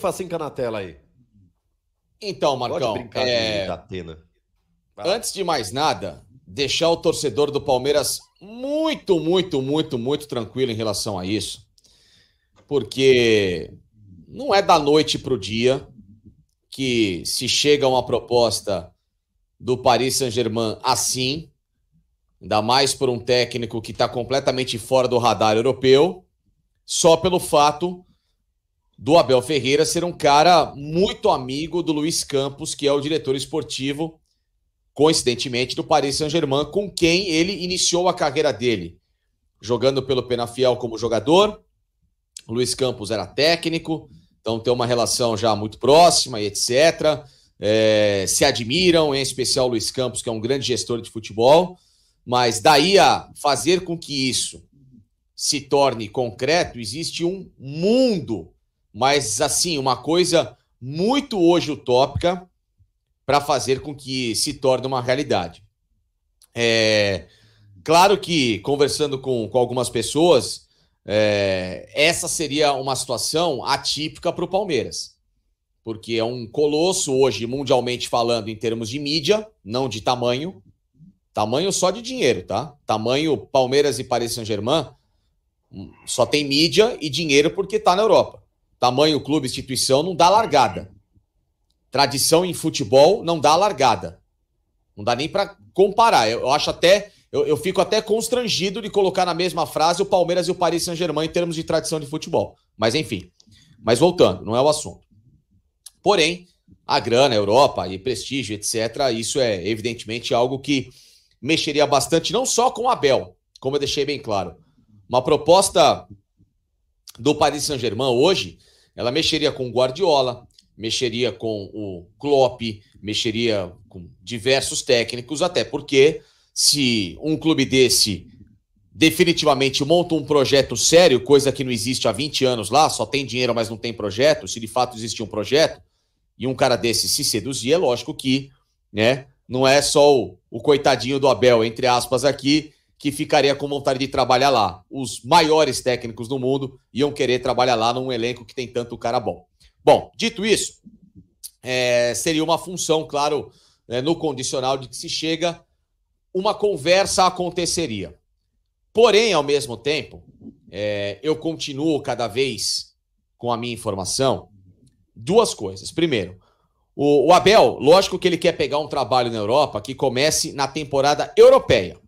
facinho na tela aí. Então, Pode Marcão, brincar de Atena. antes de mais nada, deixar o torcedor do Palmeiras muito tranquilo em relação a isso, porque não é da noite para o dia que se chega a uma proposta do Paris Saint-Germain assim, ainda mais por um técnico que está completamente fora do radar europeu, só pelo fato do Abel Ferreira ser um cara muito amigo do Luiz Campos, que é o diretor esportivo, coincidentemente, do Paris Saint-Germain, com quem ele iniciou a carreira dele, jogando pelo Penafiel como jogador. O Luiz Campos era técnico, então tem uma relação já muito próxima e etc. Se admiram, em especial o Luiz Campos, que é um grande gestor de futebol, mas daí a fazer com que isso se torne concreto, existe um mundo, mas assim, uma coisa muito hoje utópica para fazer com que se torne uma realidade. Claro que, conversando com algumas pessoas, essa seria uma situação atípica para o Palmeiras, porque é um colosso hoje, mundialmente falando, em termos de mídia, não de tamanho só de dinheiro, tá? Tamanho Palmeiras e Paris Saint-Germain só tem mídia e dinheiro porque tá na Europa. Tamanho clube, instituição, não dá largada. Tradição em futebol não dá largada. Não dá nem para comparar. Eu acho até, eu fico até constrangido de colocar na mesma frase o Palmeiras e o Paris Saint-Germain em termos de tradição de futebol. Mas enfim. Mas voltando, não é o assunto. Porém, a grana, a Europa e prestígio, etc., isso é evidentemente algo que mexeria bastante, não só com o Abel, como eu deixei bem claro. Uma proposta do Paris Saint-Germain hoje, ela mexeria com o Guardiola, mexeria com o Klopp, mexeria com diversos técnicos, até porque se um clube desse definitivamente monta um projeto sério, coisa que não existe há 20 anos lá, só tem dinheiro, mas não tem projeto, se de fato existia um projeto, e um cara desse se seduzir, é lógico que, né, não é só o coitadinho do Abel, entre aspas aqui, que ficaria com vontade de trabalhar lá. Os maiores técnicos do mundo iam querer trabalhar lá num elenco que tem tanto cara bom. Bom, dito isso, seria uma função, claro, no condicional de que se chega, uma conversa aconteceria. Porém, ao mesmo tempo, eu continuo cada vez com a minha informação, duas coisas. Primeiro, o Abel, lógico que ele quer pegar um trabalho na Europa que comece na temporada europeia.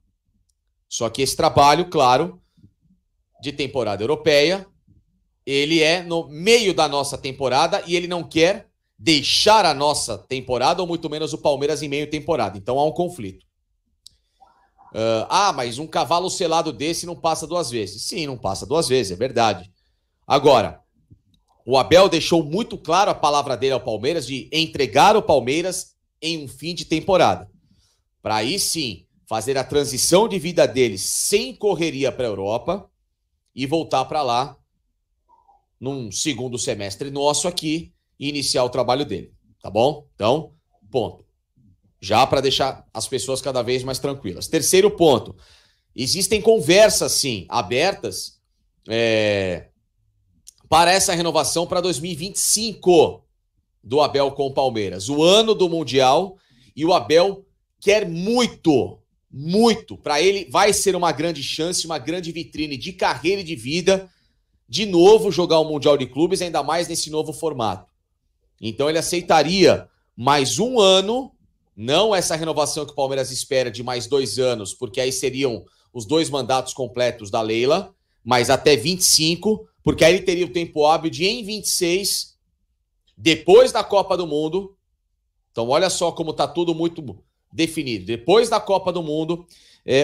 Só que esse trabalho, claro, de temporada europeia, ele é no meio da nossa temporada e ele não quer deixar a nossa temporada, ou muito menos o Palmeiras em meio temporada. Então há um conflito. Mas um cavalo selado desse não passa duas vezes. Sim, não passa duas vezes, é verdade. Agora, o Abel deixou muito claro a palavra dele ao Palmeiras de entregar o Palmeiras em um fim de temporada. Para aí sim fazer a transição de vida dele sem correria para a Europa e voltar para lá num segundo semestre nosso aqui e iniciar o trabalho dele, tá bom? Então, ponto. Já para deixar as pessoas cada vez mais tranquilas. Terceiro ponto, existem conversas, sim, abertas para essa renovação para 2025 do Abel com o Palmeiras. O ano do Mundial, e o Abel quer muito, para ele vai ser uma grande chance, uma grande vitrine de carreira e de vida, de novo jogar o Mundial de Clubes, ainda mais nesse novo formato. Então ele aceitaria mais um ano, não essa renovação que o Palmeiras espera de mais 2 anos, porque aí seriam os 2 mandatos completos da Leila, mas até 25, porque aí ele teria o tempo hábil de, em 26, depois da Copa do Mundo, então olha só como está tudo muito definido, depois da Copa do Mundo,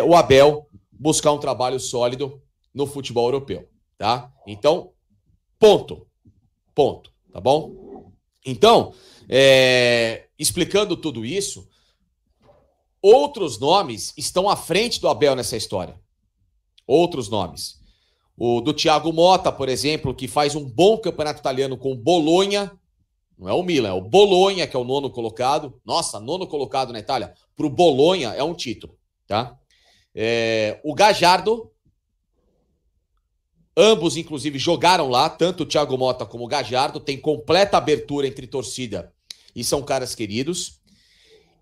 o Abel buscar um trabalho sólido no futebol europeu, tá? Então, ponto, tá bom? Então, explicando tudo isso, outros nomes estão à frente do Abel nessa história. Outros nomes. O do Thiago Motta, por exemplo, que faz um bom campeonato italiano com o Bologna. Não é o Milan, é o Bologna, que é o 9º colocado. Nossa, 9º colocado na Itália. Para o Bologna é um título, tá? O Gallardo, Ambos, inclusive, jogaram lá, tanto o Thiago Motta como o Gallardo, tem completa abertura entre torcida e são caras queridos.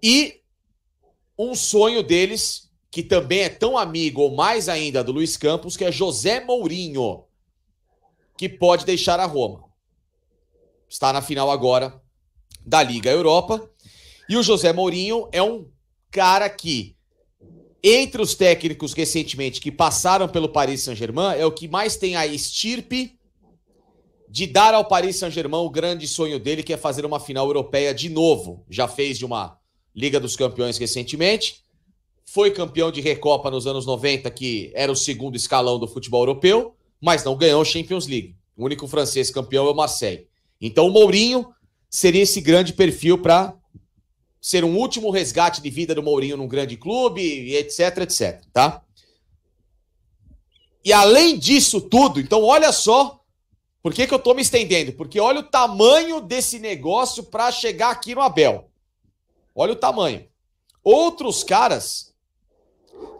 E um sonho deles, que também é tão amigo ou mais ainda do Luiz Campos, que é José Mourinho, que pode deixar a Roma. Está na final agora da Liga Europa. E o José Mourinho é um cara que, entre os técnicos recentemente que passaram pelo Paris Saint-Germain, é o que mais tem a estirpe de dar ao Paris Saint-Germain o grande sonho dele, que é fazer uma final europeia de novo. Já fez de uma Liga dos Campeões recentemente, foi campeão de Recopa nos anos 90, que era o segundo escalão do futebol europeu, mas não ganhou a Champions League. O único francês campeão é o Marseille. Então o Mourinho seria esse grande perfil para ser um último resgate de vida do Mourinho num grande clube, etc, etc, tá? E além disso tudo, então olha só, por que eu tô me estendendo? Porque olha o tamanho desse negócio para chegar aqui no Abel. Olha o tamanho. Outros caras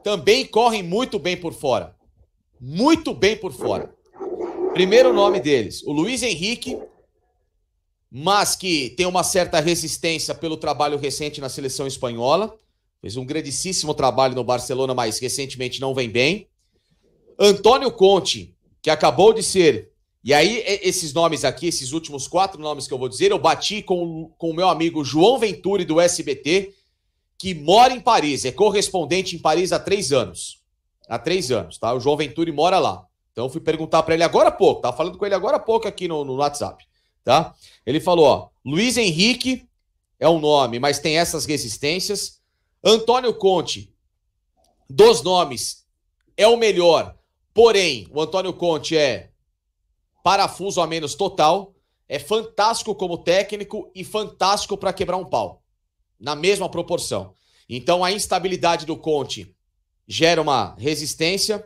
também correm muito bem por fora. Muito bem por fora. Primeiro nome deles, o Luiz Henrique, mas que tem uma certa resistência pelo trabalho recente na seleção espanhola. Fez um grandíssimo trabalho no Barcelona, mas recentemente não vem bem. Antônio Conte, que acabou de ser... E aí, esses nomes aqui, esses últimos 4 nomes que eu vou dizer, eu bati com o meu amigo João Venturi, do SBT, que mora em Paris, é correspondente em Paris há 3 anos. Há 3 anos, tá? O João Venturi mora lá. Então eu fui perguntar para ele agora há pouco, tava falando com ele agora há pouco aqui no WhatsApp, tá? Ele falou, ó, Luiz Henrique é um nome, mas tem essas resistências. Antônio Conte, dos nomes, é o melhor, porém, o Antônio Conte é parafuso a menos total, é fantástico como técnico e fantástico para quebrar um pau, na mesma proporção. Então a instabilidade do Conte gera uma resistência.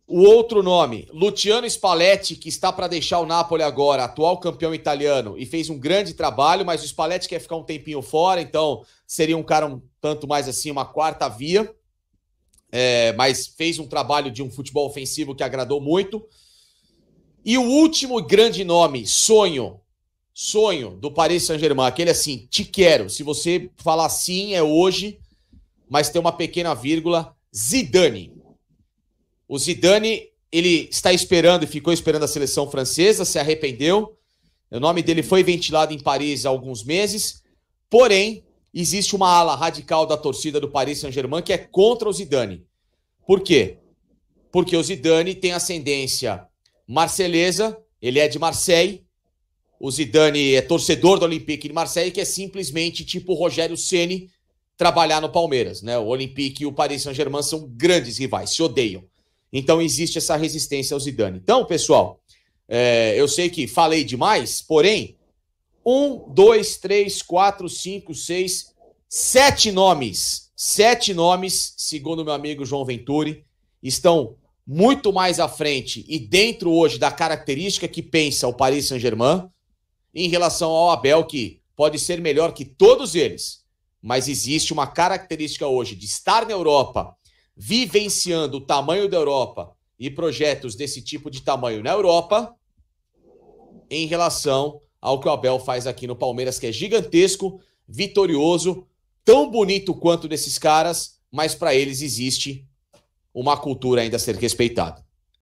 O outro nome, Luciano Spalletti, que está para deixar o Napoli agora, atual campeão italiano, e fez um grande trabalho, mas o Spalletti quer ficar um tempinho fora, então seria um cara um tanto mais assim, uma quarta via, mas fez um trabalho de um futebol ofensivo que agradou muito. E o último grande nome, sonho do Paris Saint-Germain, aquele assim, te quero, se você falar sim, é hoje, mas tem uma pequena vírgula, Zidane. O Zidane, ele está esperando e ficou esperando a seleção francesa, se arrependeu. O nome dele foi ventilado em Paris há alguns meses, porém, existe uma ala radical da torcida do Paris Saint-Germain que é contra o Zidane. Por quê? Porque o Zidane tem ascendência marcelesa, ele é de Marseille, o Zidane é torcedor do Olympique de Marseille, que é simplesmente tipo o Rogério Ceni trabalhar no Palmeiras, né? O Olympique e o Paris Saint-Germain são grandes rivais, se odeiam. Então existe essa resistência ao Zidane. Então, pessoal, eu sei que falei demais, porém, 1, 2, 3, 4, 5, 6, 7 nomes. 7 nomes, segundo meu amigo João Venturi, estão muito mais à frente e dentro hoje da característica que pensa o Paris Saint-Germain em relação ao Abel, que pode ser melhor que todos eles, mas existe uma característica hoje de estar na Europa, vivenciando o tamanho da Europa e projetos desse tipo de tamanho na Europa, em relação ao que o Abel faz aqui no Palmeiras, que é gigantesco, vitorioso, tão bonito quanto desses caras, mas para eles existe uma cultura ainda a ser respeitada.